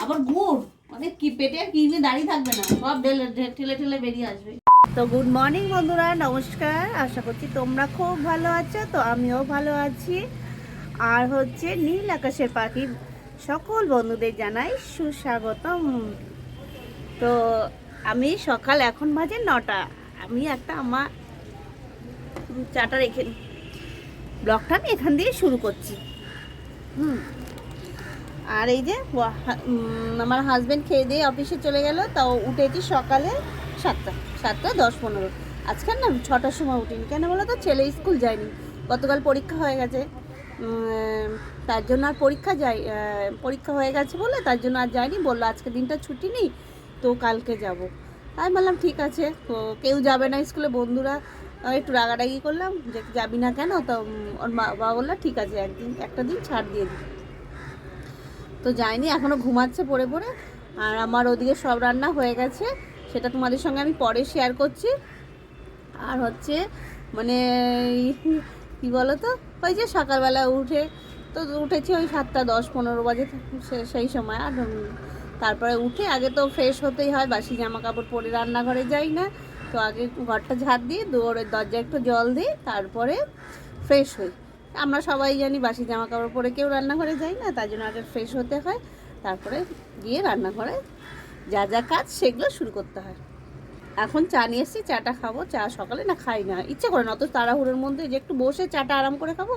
আবার গুড় মানে কি পেটে আর কিডনি দাঁড়িয়ে থাকবে না, সব ঠেলে ঠেলে বেরিয়ে আসবে। তো গুড মর্নিং বন্ধুরা, নমস্কার। আশা করছি তোমরা খুব ভালো আছো, তো আমিও ভালো আছি। আর হচ্ছে নীল আকাশের পাখি সকল বন্ধুদের জানাই সুস্বাগতম। তো আমি সকাল এখন বাজে 9টা। আমি একটা আমার চাটা রেখে ব্লগটা আমি এখান দিয়ে শুরু করছি। আর এই যে আমার হাজব্যান্ড খেয়ে দিয়ে অফিসে চলে গেল, তাও উঠেছি সকালে 7:10-15। আজকাল না 6টার সময় উঠিনি, কেন বলো তো, ছেলে স্কুল যায়নি, গতকাল পরীক্ষা হয়ে গেছে। তার জন্য আর পরীক্ষা হয়ে গেছে বলে তার জন্য আর যায়নি, বললো আজকে দিনটা ছুটি নেই, তো কালকে যাব। আমি বললাম ঠিক আছে, তো কেউ যাবে না স্কুলে, বন্ধুরা একটু রাগারাগি করলাম যে যাবি না কেন, তো ওর বাবা বললো ঠিক আছে একটা দিন ছাড় দিয়ে দিই। তো যাইনি, এখনও ঘুমাচ্ছে পড়ে পড়ে। আর আমার ওদিকে সব রান্না হয়ে গেছে, সেটা তোমাদের সঙ্গে আমি পরে শেয়ার করছি। আর হচ্ছে মানে কী বলো তো, ওই যে সকালবেলা উঠেছি ওই 7:10-15 বাজে সেই সময়। আর তারপরে উঠে আগে তো ফ্রেশ হতেই হয়, বাসি জামা কাপড় পরে রান্নাঘরে যাই না, তো আগে ঘরটা ঝাড় দিয়ে দৌড়ের দরজায় একটু জল দিই, তারপরে ফ্রেশ হই। আমরা সবাই জানি বাসি জামা কাপড় পরে কেউ রান্নাঘরে যাই না, তার জন্য আগে ফ্রেশ হতে হয়, তারপরে গিয়ে রান্নাঘরে যা যা কাজ সেগুলো শুরু করতে হয়। এখন চা নিয়ে এসেছি, চাটা খাবো। চা সকালে না খাই না, ইচ্ছে করে না, অত তাড়াহুড়োর মধ্যে যে একটু বসে চাটা আরাম করে খাবো,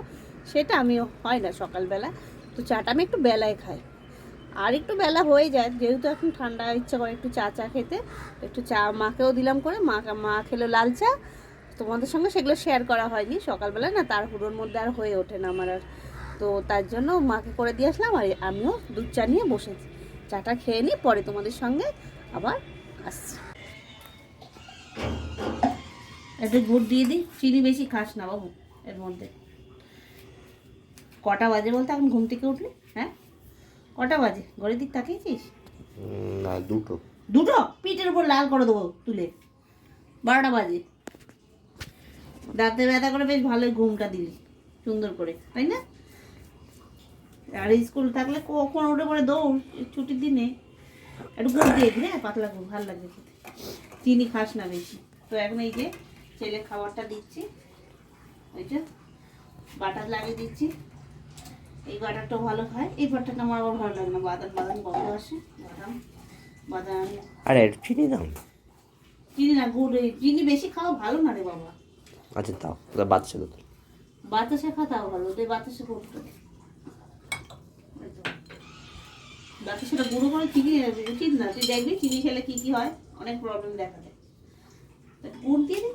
সেটা আমিও হয় না সকালবেলা। তো চাটা আমি একটু বেলায় খাই, আর একটু বেলা হয়ে যায় যেহেতু এখন ঠান্ডা, ইচ্ছা করে একটু চা খেতে। একটু চা মাকেও দিলাম করে, মা খেলো লাল চা। তোমাদের সঙ্গে সেগুলো শেয়ার করা হয়নি সকালবেলা, না তার হুড়োর মধ্যে আর হয়ে ওঠে না আমার আর, তো তার জন্য মাকে করে দিয়ে আসলাম, আর আমিও দুধ চা নিয়ে বসেছি। চাটা খেয়ে নিই, পরে তোমাদের সঙ্গে আবার আসছি। একটু গুড় দিয়ে দিই, চিনি বেশি খাস না বাবু এর মধ্যে। কটা বাজে বলতে এখন ঘুম থেকে উঠলি? হ্যাঁ কটা বাজে ঘরের দিক তাকিয়েছিস? না, দুটো। পিঠের উপর লাল করে দেবো তুলে। 12টা বাজে, দাঁতে ব্যথা করে বেশ ভালোই ঘুমটা দিলি সুন্দর করে, তাই না? আর স্কুল থাকলে কখন উঠে পড়ে দৌড়, ছুটির দিনে একটু গুড় দিয়ে দিই, হ্যাঁ পাতলা গুড় ভালো লাগবে খেতে, চিনি খাস না বেশি। তো এখন এই যে ছেলে খাবারটা দিচ্ছি, ওই যে বাটার লাগিয়ে দিচ্ছি। এই বাটারটা ভালো খায়, এই বাটারটা আমার আবার ভালো লাগে না, বাদাম গন্ধ আসে, বাদাম। আরে চিনি দাও। চিনি না, গুড়। চিনি বেশি খাওয়া ভালো না রে বাবা। আচ্ছা দাও, ওটা বাচ্চা দুধ। বাতাসে খাওয়া ভালো, তুই বাতাসে করতে, বাতাসেটা গুঁড়ো করে চিনি উচিত না। তুই দেখবি চিনি খেলে কি কি হয়, অনেক প্রবলেম দেখা দেয়। গুড় দিয়ে দে,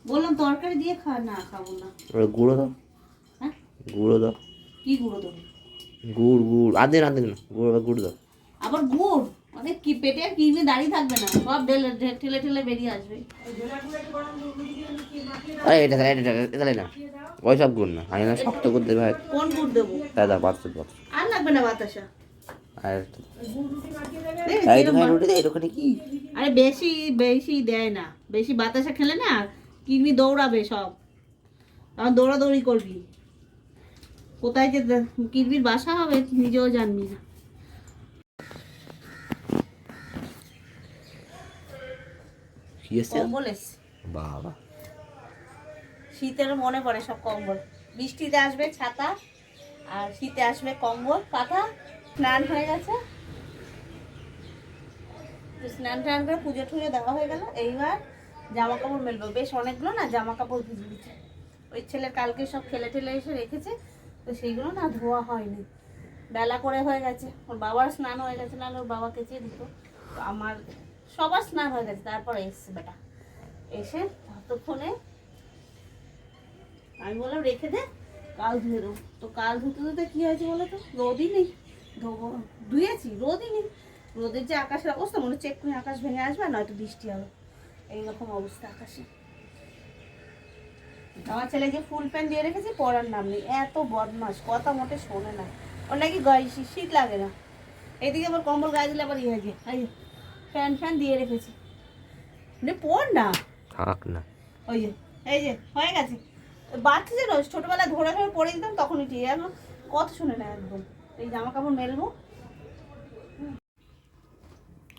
বললাম তরকারি দিয়ে খা, না খাবো না। গুঁড়ো দাও। হ্যাঁ গুঁড়ো দাও। কি গুঁড়ো দেবো? গুড় আদে না গুড় দাও। আবার গুড় মানে কি পেটে আর কিডনি দাঁড়িয়ে থাকবে না, সব ঠেলে ঠেলে বেরিয়ে আসবে। আরে এটা না, ওই সব গুড় না, আমি না শক্ত করে দেবে। কোন গুড় দেবো? দাদা বাচ্চা আর লাগবে না বাতাসা। আর কি আরে বেশি বেশি দেয় না, বেশি বাতাসা খেলে না কিডনি দৌড়াবে সব, তখন দৌড়াদৌড়ি করবি, কোথায় যে কিডনির বাসা হবে নিজেও জানবি না। কম্বল এসছে বাবা, শীতের মনে পড়ে সব কম্বল। বৃষ্টিতে আসবে ছাতা, আর শীতে আসবে কম্বল কাঁথা। স্নান হয়ে গেছে, স্নান টান করে পুজো টুজো দেওয়া হয়ে গেল। এইবার জামা কাপড় মেলবো, বেশ অনেকগুলো না জামা কাপড় ভিজে দিচ্ছে। ওই ছেলের কালকে সব খেলে ঠেলে এসে রেখেছে, তো সেইগুলো না ধোয়া হয়নি, বেলা করে হয়ে গেছে। ওর বাবার স্নান হয়ে গেছে, নাহলে ওর বাবা কেচে দিত। তো আমার সবার স্নান হয়ে গেছে, তারপরে এসছে বেটা, এসে ততক্ষণে আমি বললাম রেখে দে, কাল ধুয়ে দেবো। তো কাল ধুতে কী হয়েছে বলো তো, রোদই নেই, ধুয়েছি রোদই নেই। রোদের যে আকাশের অবস্থা, মনে হচ্ছে এক্ষুনি আকাশ ভেঙে আসবে, নয়তো বৃষ্টি হবে, এইরকম অবস্থা আকাশে। আমার ছেলে যে ফুল প্যান্ট দিয়ে রেখেছি, পরার নাম নেই, এত বদমাস, কথা মোটে শোনে না। ওর নাকি শীত লাগে না, এদিকে আবার কম্বল গায়ে দিলে আবার ইয়ে ফ্যান দিয়ে রেখেছি, পর না থাক না। ওই যে এই যে হয়ে গেছে। বাচ্চা যে রোজ ছোটবেলায় ধরে ধরে পড়ে দিতাম, তখনই ঠিক, এখন কথা শুনে না একদম। এই জামা কাপড় মেলবো।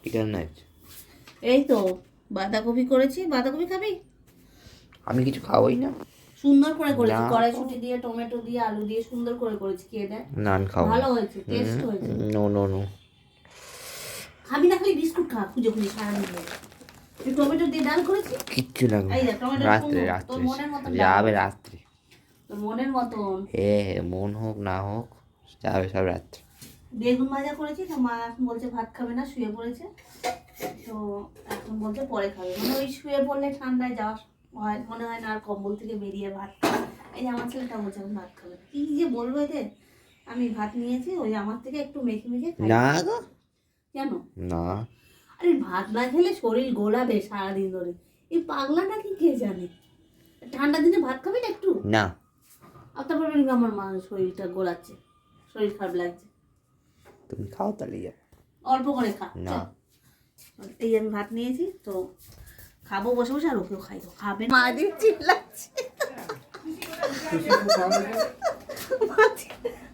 Chicken night. এই তো বাঁধাকপি করেছি, বাঁধাকপি খাবি? আমি কিছু খাওয়াই না। সুন্দর করে করেছি, না। কড়াইশুঁটি দিয়ে টমেটো দিয়ে আলু দিয়ে সুন্দর করে করেছি, খেয়ে দেখ। নান খাও। ভালো হয়েছে, টেস্ট হয়েছে। No no no. খাবি না খালি বিস্কুট খা, খুঁজে খুঁজে সারাদিন ধরে। এই টমেটো দিয়ে ডাল করেছি। কিচ্ছু লাগবে। এই দেখ টমেটো রাত্রে তোর মনের মতন যাবে ডাল। রাত্রে। তোর মনের মতন। মন হোক না হোক যাবে সব রাত্রে। বেগুন ভাজা করেছি, তো মা এখন বলছে ভাত খাবে না, শুয়ে পড়েছে। তো এখন বলছে পরে খাবে, মানে ওই শুয়ে পড়লে ঠান্ডায় যাওয়া হয়, মনে হয় না আর কম্বল থেকে বেরিয়ে ভাত খাবে। এই যে আমার ছেলেটা বলছে এখন ভাত খাবে না। কি যে বলবো এদের। আমি ভাত নিয়েছি, ওই আমার থেকে একটু মেখে মেখে খাই। না গো। কেন? না। আরে ভাত না খেলে শরীর গোলাবে সারাদিন ধরে। এই পাগলা নাকি কে জানে। ঠান্ডা দিনে ভাত খাবি না একটু? না। আর তারপর বলি আমার মা শরীরটা গোলাচ্ছে, শরীর খারাপ লাগছে। তুমি খাও তাহলে যাও। অল্প করে খা। না। এই আমি ভাত নিয়েছি তো খাবো বসে বসে, আর ওকেও খাইবো। খাবে মা দিয়ে চিল্লাচ্ছে।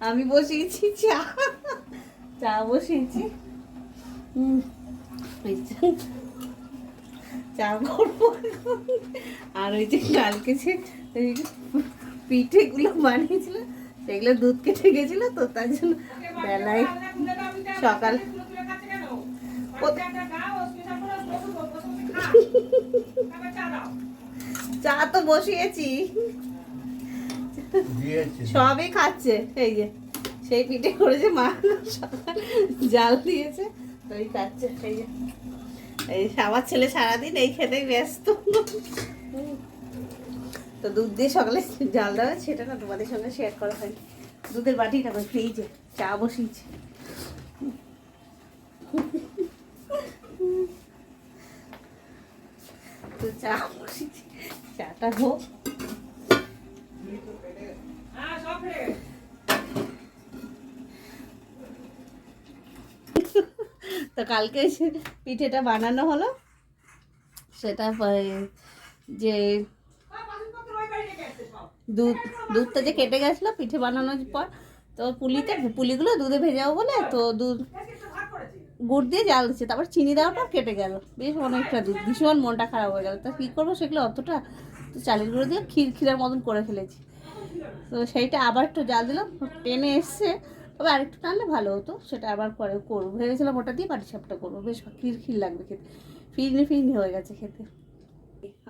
আমি বসিয়েছি চা, চা বসিয়েছি। এই চা করবো। আর ওই যে কালকে যে ওই পিঠেগুলো বানিয়েছিল, সেগুলো দুধ কেটে গেছিল, তো তার জন্য বেলায় সকাল চা তো বসিয়েছি, সবই খাচ্ছে। এই যে সেই পিঠে করেছে মা, সকাল জাল দিয়েছে, তো এই খাচ্ছে। এই যে এই আমার ছেলে সারাদিন এই খেতেই ব্যস্ত। তো দুধ দিয়ে সকালে জাল দেওয়া, সেটা না তোমাদের সঙ্গে শেয়ার করা হয়নি। দুধের বাটিটা ফ্রিজে চা বসিয়েছি। তো চা বসিয়েছি, চাটা হোক। তো কালকে পিঠেটা বানানো হলো, সেটা যে দুধটা যে কেটে গেছিলো পিঠে বানানোর পর, তো পুলিগুলো দুধে ভেজাবো বলে, তো দুধ গুড় দিয়ে জাল দিচ্ছে, তারপর চিনি দেওয়ার পর কেটে গেল বেশ অনেকটা দুধ, ভীষণ মনটা খারাপ হয়ে গেল। তা কী করবো সেগুলো অতটা, তো চালের গুঁড়ো দিয়ে ক্ষীরের মতন করে ফেলেছি। তো সেইটা আবার একটু জাল দিলাম, টেনে এসছে, তবে আরেকটু টানলে ভালো হতো, সেটা আবার পরে করবো ভেবেছিলাম। ওটা দিয়ে পাটিসাপটা করবো, বেশ ক্ষীর লাগবে খেতে, ফিরনি ফিরনি হয়ে গেছে খেতে।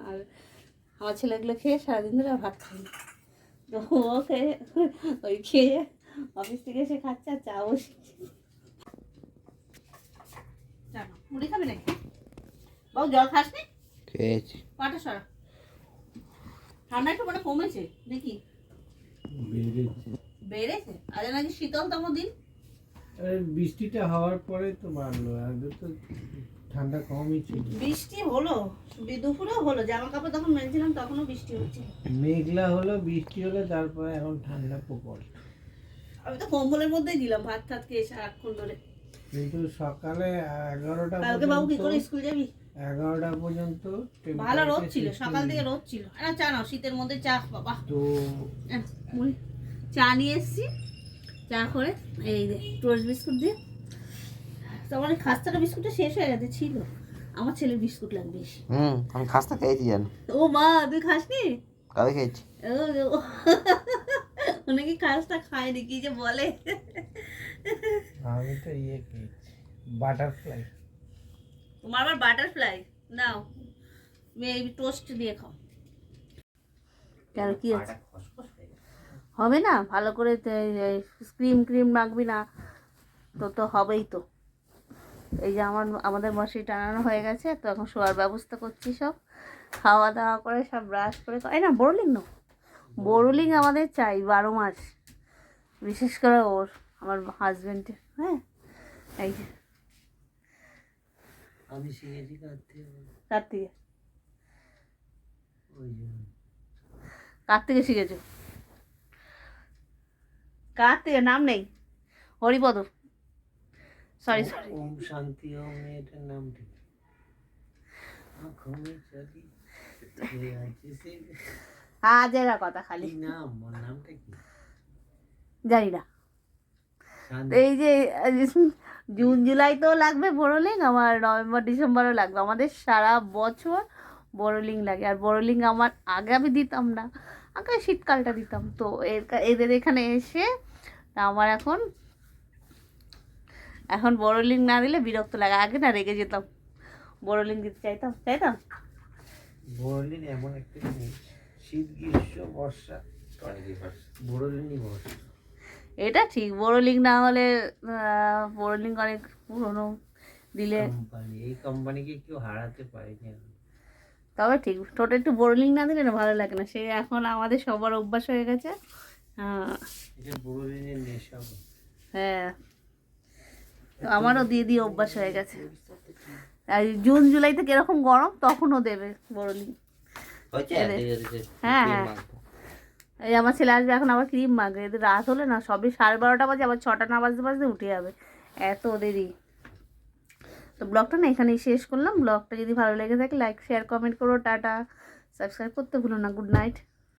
আর আমার ছেলেগুলো খেয়ে সারাদিন ধরে আর ভাত খায়নি, তো ও খেয়ে ওই খেয়ে অফিস থেকে এসে খাচ্ছে, আর চা বসিয়েছি। জানো মুড়ি খাবি নাকি বাবু? জল খাস নি? খেয়েছি। পাটা সরা, ঠান্ডা একটু মানে কমেছে দেখি, বেড়েছে। আজ নাকি শীতলতম দিন। বৃষ্টিটা হওয়ার পরে তো বাড়লো, আগে তো ঠান্ডা কমই ছিল। বৃষ্টি হলো দুপুরেও হলো, জামা কাপড় তখন মেলছিলাম তখনও বৃষ্টি হচ্ছে। মেঘলা হলো, বৃষ্টি হলো, তারপরে এখন ঠান্ডা প্রবল। আমি তো কম্বলের মধ্যেই দিলাম ভাত টাত খেয়ে সারাক্ষণ ধরে। কিন্তু সকালে 11টা কালকে বাবু কি করে স্কুল যাবি? 11টা পর্যন্ত ভালো রোদ ছিল, সকাল থেকে রোদ ছিল। চা নাও, শীতের মধ্যে চা বাবা। তো চা নিয়ে এসছি, চা করে এই যে টোস্ট বিস্কুট দিয়ে। তোমার খাস্তাটা বিস্কুটটা শেষ হয়ে গেছে, ছিল আমার ছেলের বিস্কুট লাগবে বেশি। আমি খাস্তা খেয়েছি জানো। ও মা, তুই খাসনি? কবে খেয়েছি? অনেকে খাসটা খায়নি, কি যে বলে। আমি তো খেয়েছি বাটারফ্লাই। তোমার আবার বাটারফ্লাই নাও, এই টোস্ট দিয়ে খাও। কেন কি আছে? হবে না ভালো করে, ক্রিম মাখবি না তো, তো হবেই তো। এই যে আমাদের মশারি টানানো হয়ে গেছে, তো এখন শোয়ার ব্যবস্থা করছি, সব খাওয়া দাওয়া করে সব ব্রাশ করে। এই না বোরোলিং নো, বোরোলিং আমাদের চাই 12 মাস, বিশেষ করে ওর, আমার হাজবেন্ডের। হ্যাঁ এই যে আমি শিখেছি কার্তিকে শিখেছো? কার্তিকের নাম নেই, হরিপদ। সরি ওম শান্তি ওম, এটার নাম ঠিক। হাজারা কথা খালি নাম, নামটা কি জানি না। এই যে জুন জুলাই তো লাগবে বোরোলিং, আমার নভেম্বর ডিসেম্বরও লাগবে, আমাদের সারা বছর বোরোলিং লাগে। আর বোরোলিং আমার আগে আমি দিতাম না, আগে শীতকালটা দিতাম। তো এদের এখানে এসে আমার এখন এখন বোরোলিং না দিলে বিরক্ত লাগে। আগে না রেগে যেতাম, বোরোলিং দিতে চাইতাম চাইতাম বোরোলিন এমন একটা জিনিস, শীত গ্রীষ্ম বর্ষা বোরোলিনই বর্ষা। এটা ঠিক, বোরোলিং না হলে বোরোলিং অনেক পুরনো দিলে কোম্পানি, এই কোম্পানিকে কেউ হারাতে পারেনি এখন। তবে ঠিক, ঠোঁটে একটু বোরোলিং না দিলে না ভালো লাগে না, সে এখন আমাদের সবার অভ্যাস হয়ে গেছে। এটা বোরোলিনের নেশা। হ্যাঁ, তো আমারও দিয়ে দিয়ে অভ্যাস হয়ে গেছে। আর জুন জুলাইতে কিরকম গরম, তখনও দেবে বোরোলিং। হ্যাঁ হ্যাঁ, এই আমার ছেলে আসবে এখন, আবার ক্রিম মাখবে। এদের রাত হলে না সবই 12:30 বাজে, আবার 6টা না বাজতে বাজতে উঠে যাবে, এত দেরি। তো ব্লগটা না এখানেই শেষ করলাম। ব্লগটা যদি ভালো লেগে থাকে লাইক শেয়ার কমেন্ট করো, টাটা, সাবস্ক্রাইব করতে ভুলো না। Good night.